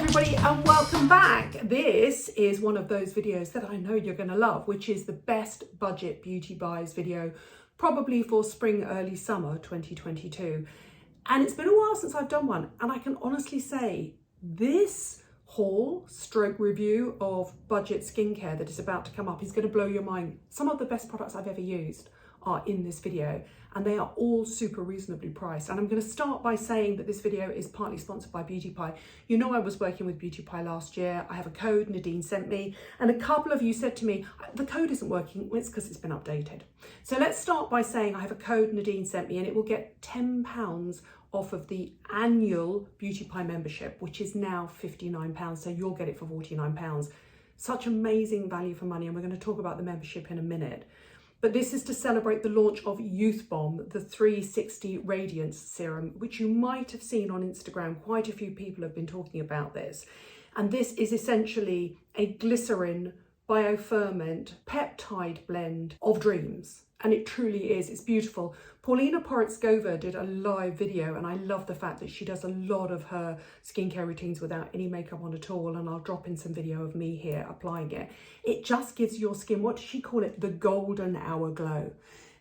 everybody and welcome back. This is one of those videos that I know you're going to love, which is the best budget beauty buys video, probably for spring, early summer 2022. And it's been a while since I've done one, and I can honestly say this haul stroke review of budget skincare that is about to come up is going to blow your mind. Some of the best products I've ever used are in this video, and they are all super reasonably priced. And I'm going to start by saying that this video is partly sponsored by Beauty Pie. You know, I was working with Beauty Pie last year. I have a code Nadine sent me, and a couple of you said to me, the code isn't working. Well, it's because it's been updated. So let's start by saying I have a code Nadine sent me, and it will get £10 off of the annual Beauty Pie membership, which is now £59. So you'll get it for £49. Such amazing value for money. And we're going to talk about the membership in a minute. But this is to celebrate the launch of Youth Bomb, the 360 Radiance Serum, which you might have seen on Instagram. Quite a few people have been talking about this. And this is essentially a glycerine bioferment peptide blend of dreams. And it truly is, it's beautiful. Paulina Poritskova did a live video, and I love the fact that she does a lot of her skincare routines without any makeup on at all. And I'll drop in some video of me here applying it. It just gives your skin, what does she call it? The golden hour glow.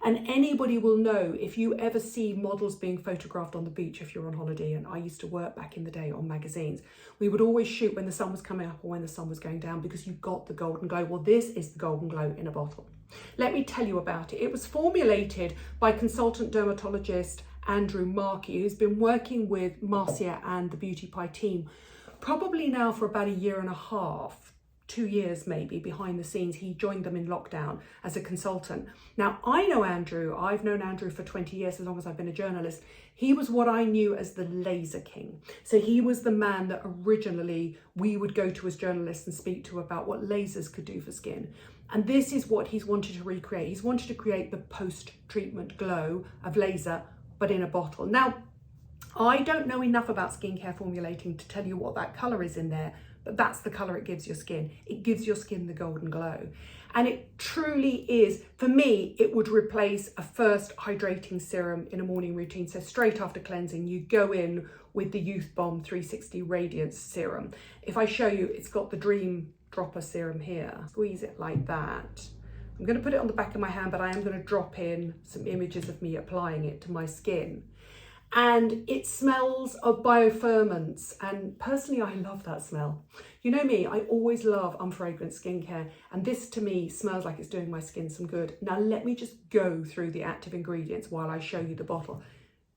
And anybody will know if you ever see models being photographed on the beach if you're on holiday, and I used to work back in the day on magazines, we would always shoot when the sun was coming up or when the sun was going down because you got the golden glow. Well, this is the golden glow in a bottle. Let me tell you about it. It was formulated by consultant dermatologist Andrew Markey, who's been working with Marcia and the Beauty Pie team probably now for about a year and a half, 2 years maybe, behind the scenes. He joined them in lockdown as a consultant. Now, I know Andrew. I've known Andrew for 20 years, as long as I've been a journalist. He was what I knew as the laser king. So he was the man that originally we would go to as journalists and speak to about what lasers could do for skin. And this is what he's wanted to recreate. He's wanted to create the post-treatment glow of laser, but in a bottle. Now, I don't know enough about skincare formulating to tell you what that colour is in there, but that's the colour it gives your skin. It gives your skin the golden glow. And it truly is, for me, it would replace a first hydrating serum in a morning routine. So straight after cleansing, you go in with the Youth Bomb 360 Radiance Serum. If I show you, it's got the Dream Dropper serum here. Squeeze it like that. I'm going to put it on the back of my hand, but I am going to drop in some images of me applying it to my skin. And it smells of bioferments, and personally I love that smell. You know me, I always love unfragrant skincare, and this to me smells like it's doing my skin some good. Now let me just go through the active ingredients while I show you the bottle,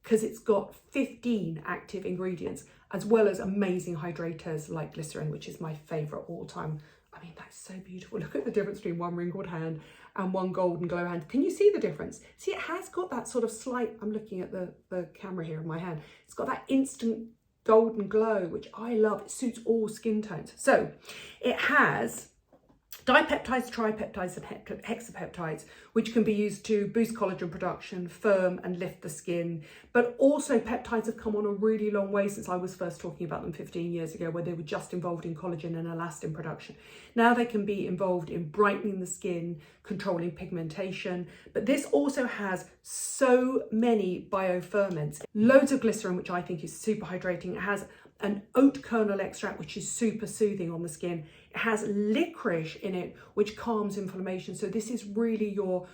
because it's got 15 active ingredients, as well as amazing hydrators like glycerin, which is my favourite all time. I mean, that's so beautiful. Look at the difference between one wrinkled hand and one golden glow hand. Can you see the difference? See, it has got that sort of slight, I'm looking at the camera here in my hand. It's got that instant golden glow, which I love. It suits all skin tones. So it has dipeptides, tripeptides and hexapeptides, which can be used to boost collagen production, firm and lift the skin. But also peptides have come on a really long way since I was first talking about them 15 years ago, where they were just involved in collagen and elastin production. Now they can be involved in brightening the skin, controlling pigmentation. But this also has so many bioferments, loads of glycerin, which I think is super hydrating. It has an oat kernel extract, which is super soothing on the skin. It has licorice in it, which calms inflammation. So this is really your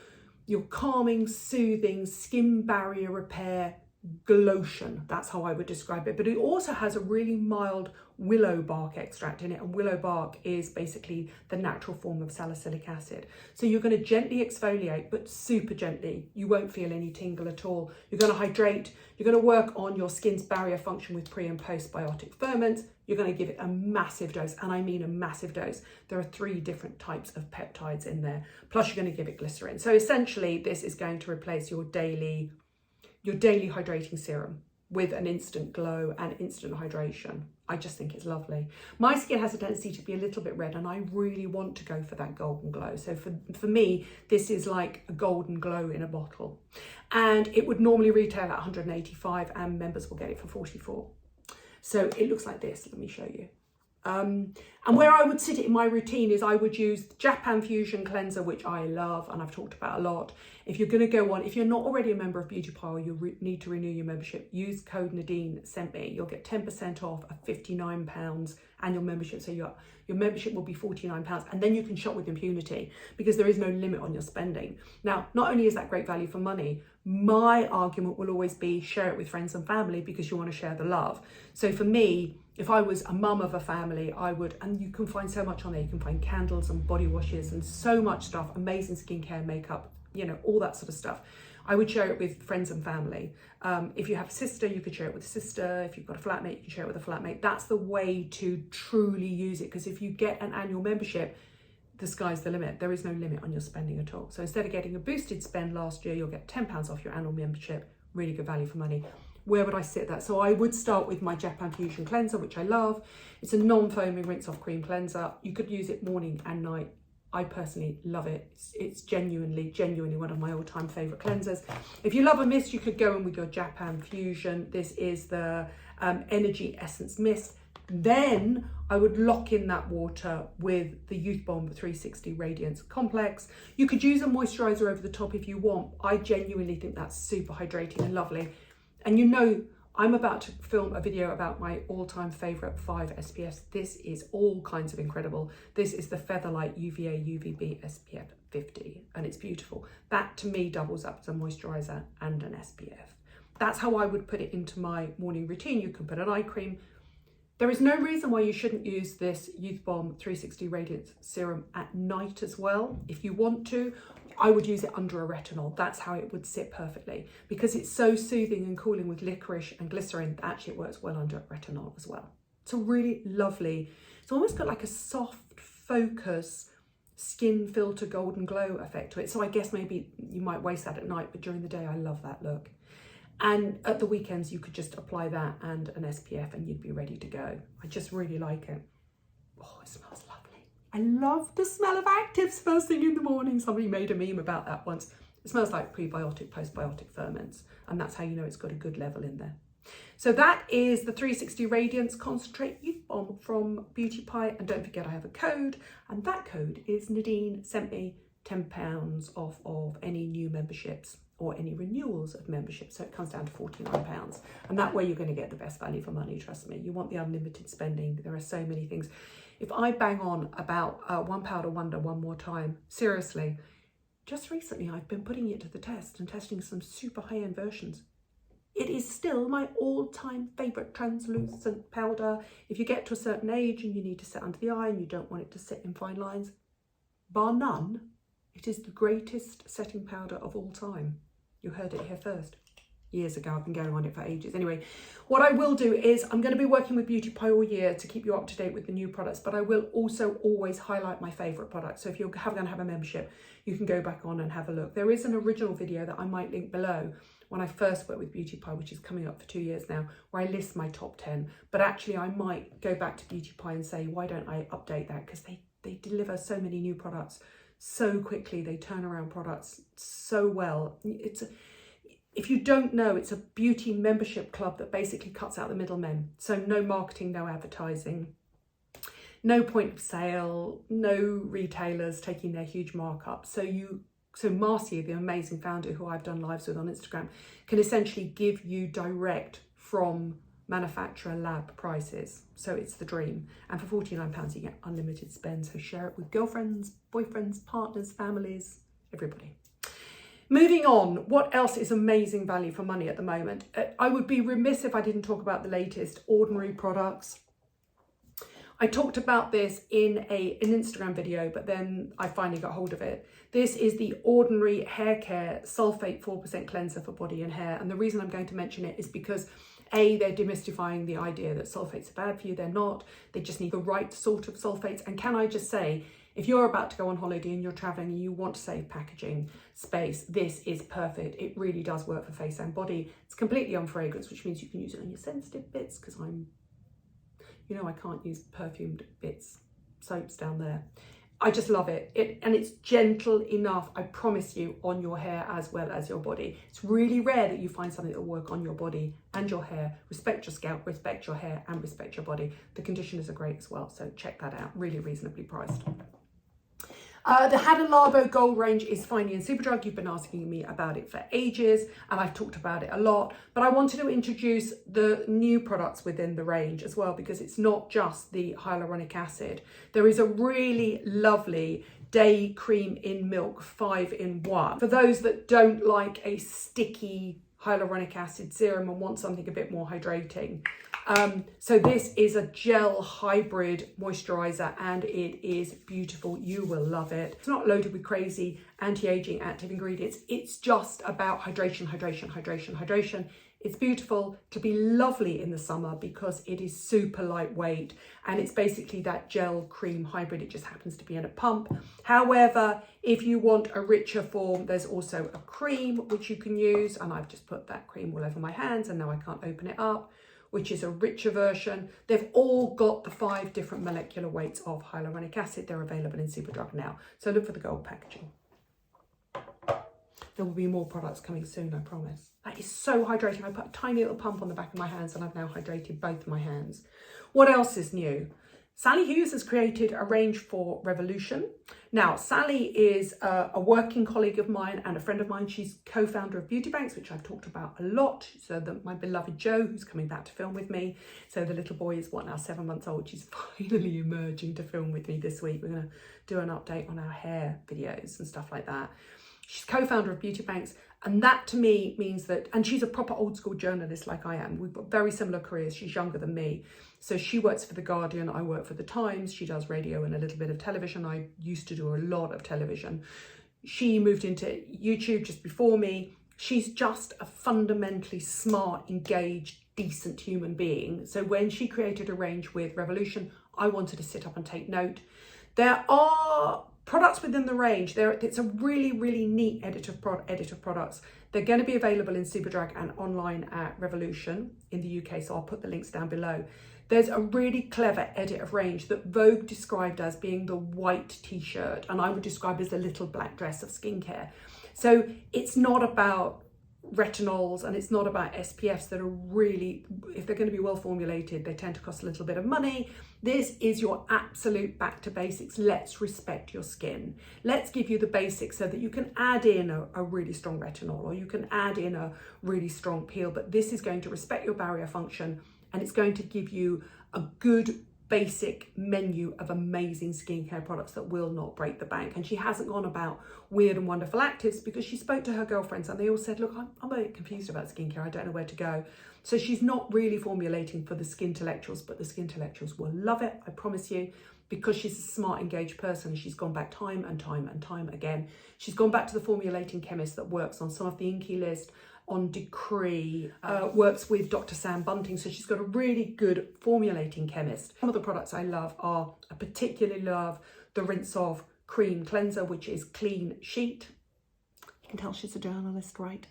calming, soothing, skin barrier repair glotion. That's how I would describe it. But it also has a really mild willow bark extract in it, and willow bark is basically the natural form of salicylic acid. So you're going to gently exfoliate, but super gently. You won't feel any tingle at all. You're going to hydrate. You're going to work on your skin's barrier function with pre and postbiotic ferments. You're going to give it a massive dose, and I mean a massive dose. There are 3 different types of peptides in there, plus you're going to give it glycerin. So essentially this is going to replace your daily hydrating serum with an instant glow and instant hydration. I just think it's lovely. My skin has a tendency to be a little bit red, and I really want to go for that golden glow. So for me, this is like a golden glow in a bottle. And it would normally retail at 185, and members will get it for 44. So it looks like this. Let me show you. And where I would sit it in my routine is I would use JAPANFUSION cleanser, which I love and I've talked about a lot. If you're going to go on, if you're not already a member of Beauty Pie, you need to renew your membership, use code NADINESENTME. You'll get 10% off a £59 annual membership. So your membership will be £49, and then you can shop with impunity because there is no limit on your spending. Now, not only is that great value for money, my argument will always be share it with friends and family because you want to share the love. So for me, if I was a mum of a family, I would, and you can find so much on there, you can find candles and body washes and so much stuff, amazing skincare, makeup, you know, all that sort of stuff. I would share it with friends and family. If you have a sister, you could share it with a sister. If you've got a flatmate, you can share it with a flatmate. That's the way to truly use it, because if you get an annual membership, the sky's the limit. There is no limit on your spending at all. So instead of getting a boosted spend last year, you'll get £10 off your annual membership. Really good value for money. Where would I sit that? So I would start with my JAPANFUSION cleanser, which I love. It's a non-foaming rinse off cream cleanser. You could use it morning and night. I personally love it. It's genuinely one of my all-time favorite cleansers. If you love a mist, you could go in with your JAPANFUSION. This is the Energy Essence Mist. Then I would lock in that water with the Youth Bomb 360 Radiance Complex. You could use a moisturiser over the top if you want. I genuinely think that's super hydrating and lovely. And you know, I'm about to film a video about my all-time favourite 5 SPFs. This is all kinds of incredible. This is the FEATHERLIGHT UVA UVB SPF 50, and it's beautiful. That to me doubles up as a moisturiser and an SPF. That's how I would put it into my morning routine. You can put an eye cream. There is no reason why you shouldn't use this Youth Bomb 360 Radiance Serum at night as well. If you want to, I would use it under a retinol. That's how it would sit perfectly, because it's so soothing and cooling with licorice and glycerine. Actually, it works well under retinol as well. It's a really lovely, it's almost got like a soft focus, skin filter golden glow effect to it. So I guess maybe you might waste that at night, but during the day, I love that look. And at the weekends, you could just apply that and an SPF and you'd be ready to go. I just really like it. Oh, it smells lovely. I love the smell of actives first thing in the morning. Somebody made a meme about that once. It smells like prebiotic, postbiotic ferments. And that's how you know it's got a good level in there. So that is the 360 Radiance Concentrate Youth Bomb from Beauty Pie. And don't forget, I have a code. And that code is NADINESENTME, £10 off of any new memberships or any renewals of membership. So it comes down to £49. And that way you're going to get the best value for money, trust me. You want the unlimited spending. There are so many things. If I bang on about One Powder Wonder one more time, seriously, just recently I've been putting it to the test and testing some super high-end versions. It is still my all-time favourite translucent powder. If you get to a certain age and you need to sit under the eye and you don't want it to sit in fine lines, bar none, it is the greatest setting powder of all time. You heard it here first. Years ago, I've been going on it for ages. Anyway, what I will do is I'm going to be working with Beauty Pie all year to keep you up to date with the new products, but I will also always highlight my favourite products. So if you're going to have a membership, you can go back on and have a look. There is an original video that I might link below when I first worked with Beauty Pie, which is coming up for 2 years now, where I list my top 10. But actually, I might go back to Beauty Pie and say, why don't I update that? Because they deliver so many new products so quickly. They turn around products so well. If you don't know, it's a beauty membership club that basically cuts out the middlemen. So no marketing, no advertising, no point of sale, no retailers taking their huge markup. So Marcy, the amazing founder who I've done lives with on Instagram, can essentially give you direct from manufacturer lab prices. So it's the dream. And for £49, you get unlimited spend. So share it with girlfriends, boyfriends, partners, families, everybody. Moving on, what else is amazing value for money at the moment? I would be remiss if I didn't talk about the latest Ordinary products. I talked about this in an Instagram video, but then I finally got hold of it. This is the Ordinary Hair Care Sulfate 4% Cleanser for body and hair. And the reason I'm going to mention it is because A, they're demystifying the idea that sulfates are bad for you. They're not. They just need the right sort of sulfates. And can I just say, if you're about to go on holiday and you're traveling and you want to save packaging space, this is perfect. It really does work for face and body. It's completely unfragrance, which means you can use it on your sensitive bits, because I can't use perfumed bits, soaps down there. I just love it. And it's gentle enough, I promise you, on your hair as well as your body. It's really rare that you find something that will work on your body and your hair. Respect your scalp, respect your hair, and respect your body. The conditioners are great as well, so check that out. Really reasonably priced. The HADA LABO Gold range is finally in Superdrug. You've been asking me about it for ages, and I've talked about it a lot, but I wanted to introduce the new products within the range as well, because it's not just the hyaluronic acid. There is a really lovely day cream in milk 5-in-1 for those that don't like a sticky hyaluronic acid serum and want something a bit more hydrating. So this is a gel hybrid moisturizer, and it is beautiful. You will love it. It's not loaded with crazy anti-aging active ingredients. It's just about hydration, hydration, hydration, hydration. It's beautiful. It'll be lovely in the summer because it is super lightweight, and it's basically that gel cream hybrid. It just happens to be in a pump. However, if you want a richer form, there's also a cream which you can use, and I've just put that cream all over my hands and now I can't open it up, which is a richer version. They've all got the 5 different molecular weights of hyaluronic acid. They're available in Superdrug now. So look for the gold packaging. There will be more products coming soon, I promise. That is so hydrating. I put a tiny little pump on the back of my hands and I've now hydrated both my hands. What else is new? SALI HUGHES has created a range for Revolution. Now, SALI is a working colleague of mine and a friend of mine. She's co-founder of Beauty Banks, which I've talked about a lot. So my beloved Joe, who's coming back to film with me. So the little boy is now 7 months old. She's finally emerging to film with me this week. We're going to do an update on our hair videos and stuff like that. She's co-founder of Beauty Banks, and that to me means that, and she's a proper old school journalist like I am. We've got very similar careers. She's younger than me. So she works for The Guardian, I work for The Times. She does radio and a little bit of television. I used to do a lot of television. She moved into YouTube just before me. She's just a fundamentally smart, engaged, decent human being. So when she created a range with Revolution, I wanted to sit up and take note. There are products within the range. It's a really, really neat edit of products. They're going to be available in Superdrug and online at Revolution in the UK, so I'll put the links down below. There's a really clever edit of range that Vogue described as being the white t-shirt, and I would describe as a little black dress of skincare. So it's not about retinols and it's not about SPFs that are really, if they're going to be well formulated, they tend to cost a little bit of money. This is your absolute back to basics. Let's respect your skin. Let's give you the basics so that you can add in a really strong retinol, or you can add in a really strong peel, but this is going to respect your barrier function, and it's going to give you a good basic menu of amazing skincare products that will not break the bank. And she hasn't gone about weird and wonderful actives, because she spoke to her girlfriends and they all said, look, I'm a bit confused about skincare. I don't know where to go. So she's not really formulating for the skintellectuals, but the skintellectuals will love it, I promise you, because she's a smart, engaged person. She's gone back time and time and time again. She's gone back to the formulating chemist that works on some of the Inky list, on Decree, works with Dr. Sam Bunting. So she's got a really good formulating chemist. Some of the products I love are, I particularly love the Rinse Off Cream Cleanser, which is clean sheet. You can tell she's a journalist, right?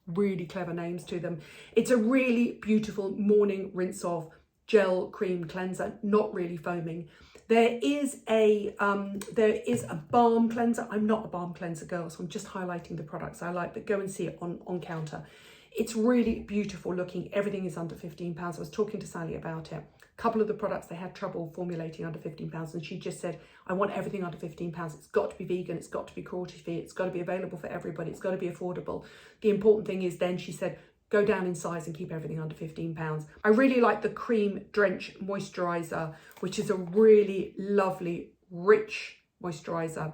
Really clever names to them. It's a really beautiful morning rinse off gel cream cleanser, not really foaming. There is a balm cleanser. I'm not a balm cleanser girl, so I'm just highlighting the products I like, but go and see it on counter. It's really beautiful looking. Everything is under £15. I was talking to Sally about it. A couple of the products they had trouble formulating under £15, and she just said, I want everything under £15. It's got to be vegan, it's got to be cruelty free, it's got to be available for everybody, it's got to be affordable. The important thing is then, she said, go down in size and keep everything under £15. I really like the Cream Drench Moisturiser, which is a really lovely, rich moisturiser.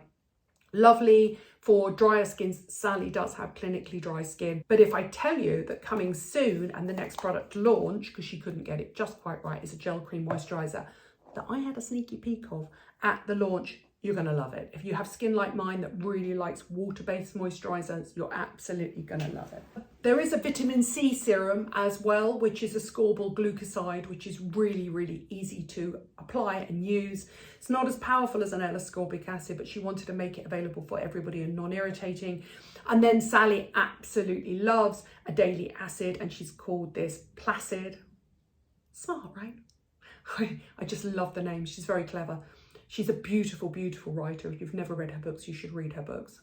Lovely for drier skins. Sally does have clinically dry skin. But if I tell you that coming soon, and the next product to launch, because she couldn't get it just quite right, is a gel cream moisturiser that I had a sneaky peek of at the launch, you're going to love it. If you have skin like mine that really likes water-based moisturisers, you're absolutely going to love it. There is a vitamin C serum as well, which is a ascorbyl glucoside, which is really, really easy to apply and use. It's not as powerful as an L-ascorbic acid, but she wanted to make it available for everybody and non-irritating. And then Sally absolutely loves a daily acid, and she's called this Placid. Smart, right? I just love the name. She's very clever. She's a beautiful, beautiful writer. If you've never read her books, you should read her books.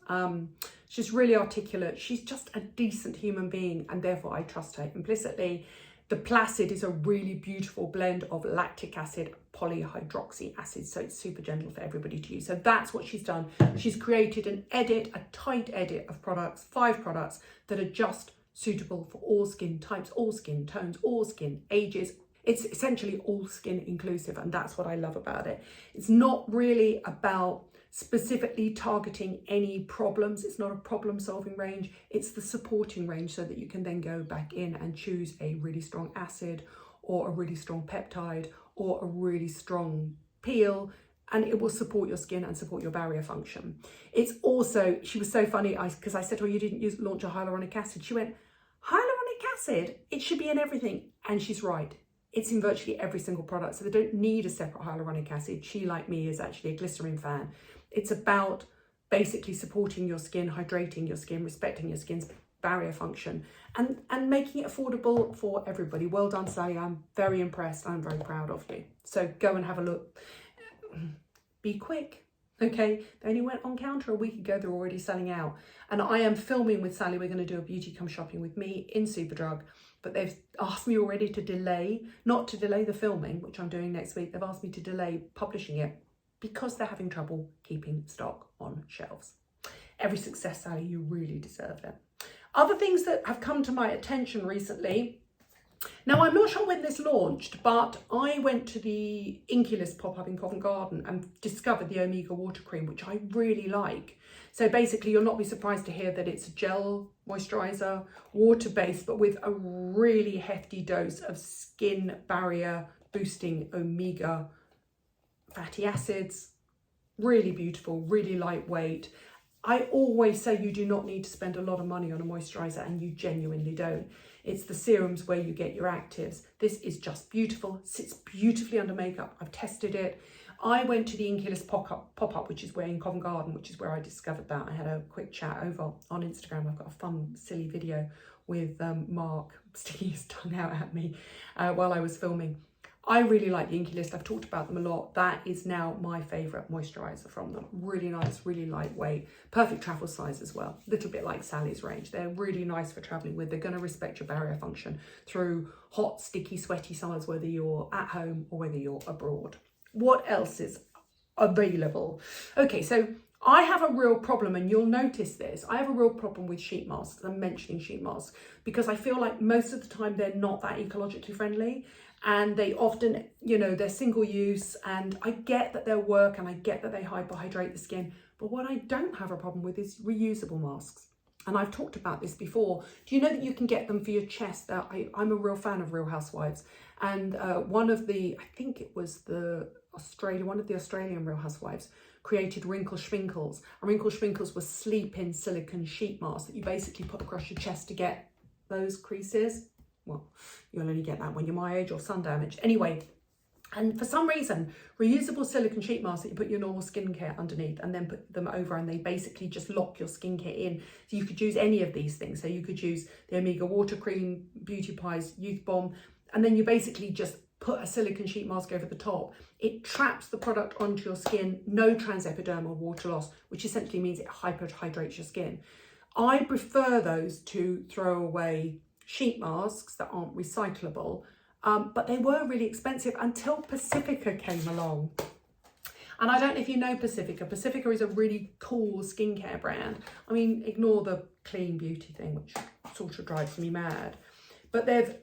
She's really articulate. She's just a decent human being, and therefore I trust her implicitly. The Placid is a really beautiful blend of lactic acid, polyhydroxy acid, so it's super gentle for everybody to use. So that's what she's done. She's created an edit, a tight edit of products, 5 products that are just suitable for all skin types, all skin tones, all skin ages. It's essentially all skin inclusive, and that's what I love about it. It's not really about specifically targeting any problems. It's not a problem solving range. It's the supporting range, so that you can then go back in and choose a really strong acid or a really strong peptide or a really strong peel, and it will support your skin and support your barrier function. It's also, she was so funny, because I said, oh, you didn't launch a hyaluronic acid. She went, hyaluronic acid, it should be in everything. And she's right. It's in virtually every single product, so they don't need a separate hyaluronic acid. She, like me, is actually a glycerine fan. It's about basically supporting your skin, hydrating your skin, respecting your skin's barrier function, and making it affordable for everybody. Well done, Sally. I'm very impressed. I'm very proud of you. So go and have a look. Be quick. Okay, they only went on counter a week ago. They're already selling out. And I am filming with Sally. We're going to do a beauty come shopping with me in Superdrug. But they've asked me already to delay, not to delay the filming, which I'm doing next week. They've asked me to delay publishing it because they're having trouble keeping stock on shelves. Every success, Sally, you really deserve it. Other things that have come to my attention recently. Now, I'm not sure when this launched, but I went to the Inculus pop-up in Covent Garden and discovered the Omega Water Cream, which I really like. So basically, you'll not be surprised to hear that it's a gel moisturiser, water-based, but with a really hefty dose of skin barrier boosting omega fatty acids. Really beautiful, really lightweight. I always say you do not need to spend a lot of money on a moisturiser, and you genuinely don't. It's the serums where you get your actives. This is just beautiful, sits beautifully under makeup. I've tested it. I went to the Inculus pop-up, which is where in Covent Garden, which is where I discovered that. I had a quick chat over on Instagram. I've got a fun, silly video with Mark sticking his tongue out at me while I was filming. I really like the Inculus. I've talked about them a lot. That is now my favourite moisturiser from them. Really nice, really lightweight, perfect travel size as well. A little bit like Sally's range. They're really nice for travelling with. They're going to respect your barrier function through hot, sticky, sweaty summers, whether you're at home or whether you're abroad. What else is available? Okay, so I have a real problem, and you'll notice this. I have a real problem with sheet masks. I'm mentioning sheet masks because I feel like most of the time they're not that ecologically friendly. And they often, you know, they're single use, and I get that they'll work and I get that they hyperhydrate the skin. But what I don't have a problem with is reusable masks. And I've talked about this before. Do you know that you can get them for your chest? I'm a real fan of Real Housewives. And one of the, I think it was one of the Australian Real Housewives created Wrinkle Schwinkles. And Wrinkle Schwinkles were sleep-in silicone sheet masks that you basically put across your chest to get those creases. Well, you'll only get that when you're my age or sun damaged. Anyway, and for some reason, reusable silicone sheet masks that you put your normal skincare underneath and then put them over, and they basically just lock your skincare in. So you could use any of these things. So you could use the Omega Water Cream, Beauty Pie's Youth Bomb, and then you basically just put a silicone sheet mask over the top. It traps the product onto your skin, no transepidermal water loss, which essentially means it hyperhydrates your skin. I prefer those to throw away sheet masks that aren't recyclable, but they were really expensive until Pacifica came along. And I don't know if you know Pacifica. Pacifica is a really cool skincare brand. I mean, ignore the clean beauty thing, which sort of drives me mad. But they've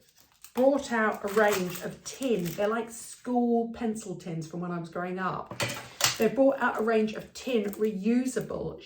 brought out a range of tin. They're like school pencil tins from when I was growing up. They've brought out a range of tin reusable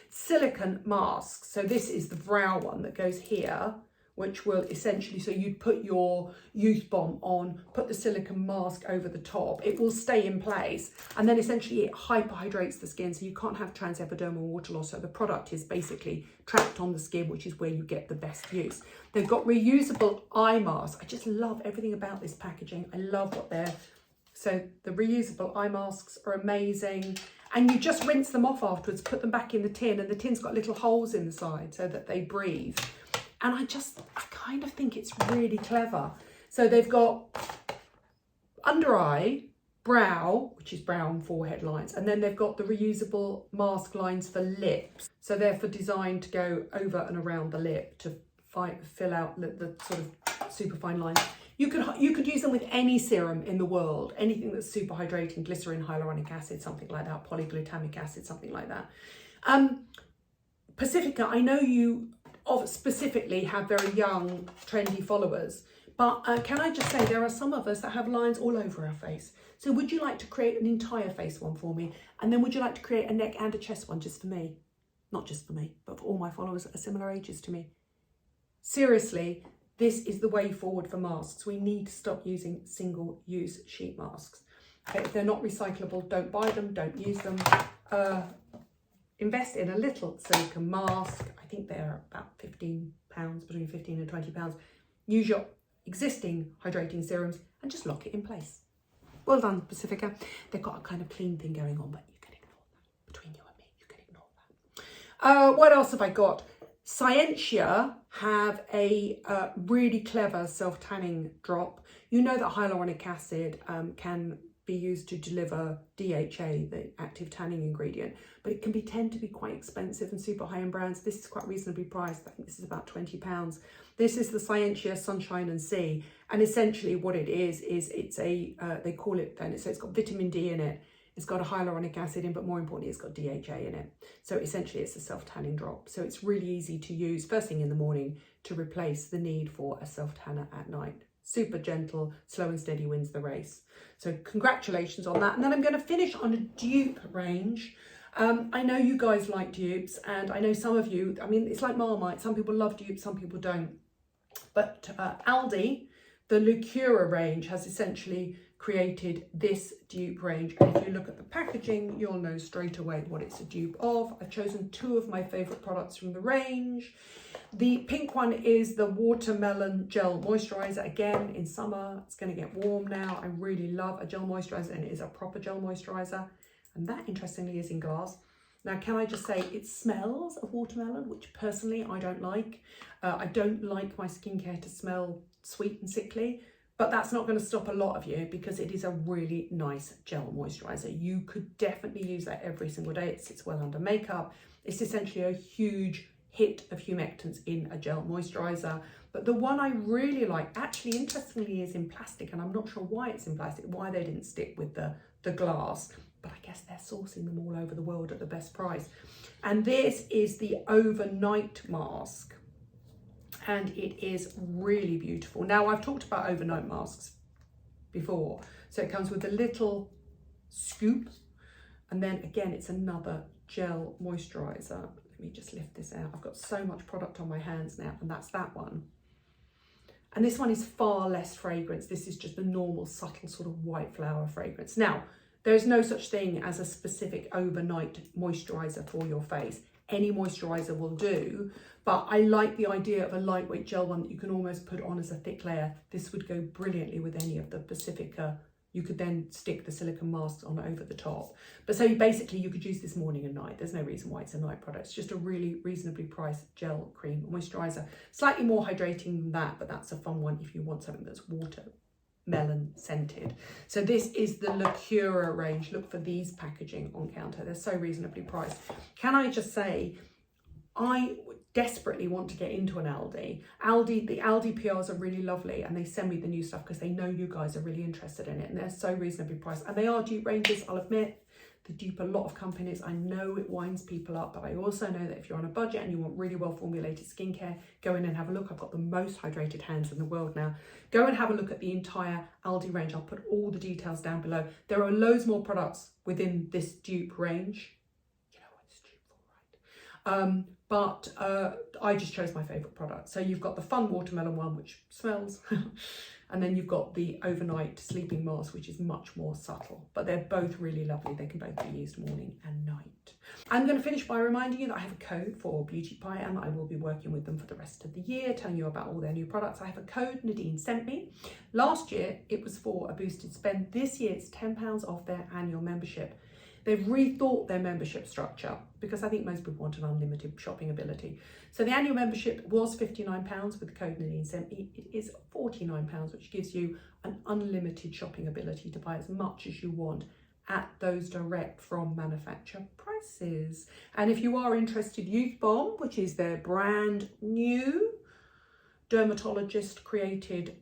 silicone masks. So this is the brow one that goes here, which will essentially, so you'd put your Youth Bomb on, put the silicone mask over the top. It will stay in place. And then essentially it hyperhydrates the skin, so you can't have transepidermal water loss. So the product is basically trapped on the skin, which is where you get the best use. They've got reusable eye masks. I just love everything about this packaging. I love what they're... So the reusable eye masks are amazing, and you just rinse them off afterwards, put them back in the tin, and the tin's got little holes in the side so that they breathe. And I kind of think it's really clever. So they've got under eye, brow, which is brown forehead lines, and then they've got the reusable mask lines for lips. So they're designed to go over and around the lip to fill out the sort of super fine lines. You could use them with any serum in the world, anything that's super hydrating, glycerine, hyaluronic acid, something like that, polyglutamic acid, something like that. Pacifica, I know you specifically have very young, trendy followers, but can I just say there are some of us that have lines all over our face. So would you like to create an entire face one for me? And then would you like to create a neck and a chest one just for me? Not just for me, but for all my followers that are similar ages to me. Seriously, this is the way forward for masks. We need to stop using single-use sheet masks. Okay, if they're not recyclable, don't buy them, don't use them. Invest in a little silicone mask. I think they're about £15, between 15 and £20. Use your existing hydrating serums and just lock it in place. Well done, Pacifica. They've got a kind of clean thing going on, but you can ignore that. Between you and me, you can ignore that. What else have I got? Scientia have a really clever self-tanning drop. You know that hyaluronic acid can be used to deliver DHA, the active tanning ingredient, but it can tend to be quite expensive and super high-end brands. This is quite reasonably priced. I think this is about £20. This is the Scientia Sunshine and Sea, and essentially what it is it's a they call it then, so it's got vitamin D in it. It's got a hyaluronic acid in, but more importantly, it's got DHA in it. So essentially it's a self-tanning drop. So it's really easy to use first thing in the morning to replace the need for a self-tanner at night. Super gentle, slow and steady wins the race. So congratulations on that. And then I'm going to finish on a dupe range. I know you guys like dupes, and I know some of you, I mean, it's like Marmite. Some people love dupes, some people don't. But ALDI, the LACURA range, has essentially created this dupe range, and if you look at the packaging you'll know straight away what it's a dupe of. I've chosen two of my favorite products from the range. The pink one is the watermelon gel moisturizer. Again, in summer, it's going to get warm now. I really love a gel moisturizer, and it is a proper gel moisturizer, and that interestingly is in glass. Now, can I just say it smells of watermelon, which personally I don't like. I don't like my skincare to smell sweet and sickly. But that's not going to stop a lot of you, because it is a really nice gel moisturizer. You could definitely use that every single day. It sits well under makeup. It's essentially a huge hit of humectants in a gel moisturizer. But the one I really like, actually interestingly, is in plastic, and I'm not sure why it's in plastic, why they didn't stick with the glass, but I guess they're sourcing them all over the world at the best price. And this is the overnight mask. And it is really beautiful. Now, I've talked about overnight masks before. So it comes with a little scoop, and then again, it's another gel moisturizer. Let me just lift this out. I've got so much product on my hands now, and that's that one. And this one is far less fragrance. This is just a normal, subtle sort of white flower fragrance. Now, there's no such thing as a specific overnight moisturizer for your face. Any moisturizer will do, but I like the idea of a lightweight gel one that you can almost put on as a thick layer. This would go brilliantly with any of the Pacifica. You could then stick the silicone masks on over the top. But so basically you could use this morning and night. There's no reason why it's a night product. It's just a really reasonably priced gel cream moisturizer. Slightly more hydrating than that, but that's a fun one if you want something that's watermelon scented. So this is the LACURA range. Look for these packaging on counter. They're so reasonably priced. Can I just say, I desperately want to get into an ALDI. The ALDI PRs are really lovely, and they send me the new stuff because they know you guys are really interested in it, and they're so reasonably priced. And they are dupe ranges, I'll admit. They dupe a lot of companies. I know it winds people up, but I also know that if you're on a budget and you want really well formulated skincare, go in and have a look. I've got the most hydrated hands in the world now. Go and have a look at the entire ALDI range. I'll put all the details down below. There are loads more products within this dupe range. You know what it's dupe for, right? But I just chose my favourite product. So you've got the fun watermelon one, which smells. And then you've got the overnight sleeping mask, which is much more subtle. But they're both really lovely. They can both be used morning and night. I'm going to finish by reminding you that I have a code for Beauty Pie, and I will be working with them for the rest of the year, telling you about all their new products. I have a code NADINESENTME. Last year, it was for a boosted spend. This year, it's £10 off their annual membership. They've rethought their membership structure because I think most people want an unlimited shopping ability. So the annual membership was £59 with the code NADINESENTME. It is £49, which gives you an unlimited shopping ability to buy as much as you want at those direct from manufacturer prices. And if you are interested, Youth Bomb, which is their brand new Dermatologist created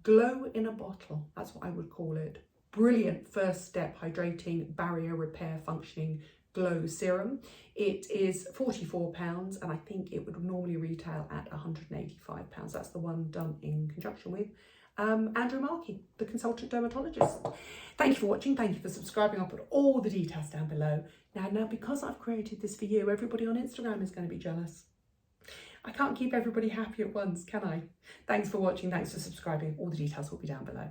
glow in a bottle, that's what I would call it. Brilliant first step hydrating barrier repair functioning glow serum. It is £44 and I think it would normally retail at £185. That's the one done in conjunction with Andrew Markey, the consultant dermatologist. Thank you for watching. Thank you for subscribing. I'll put all the details down below. Now, because I've created this for you, everybody on Instagram is going to be jealous. I can't keep everybody happy at once, can I? Thanks for watching. Thanks for subscribing. All the details will be down below.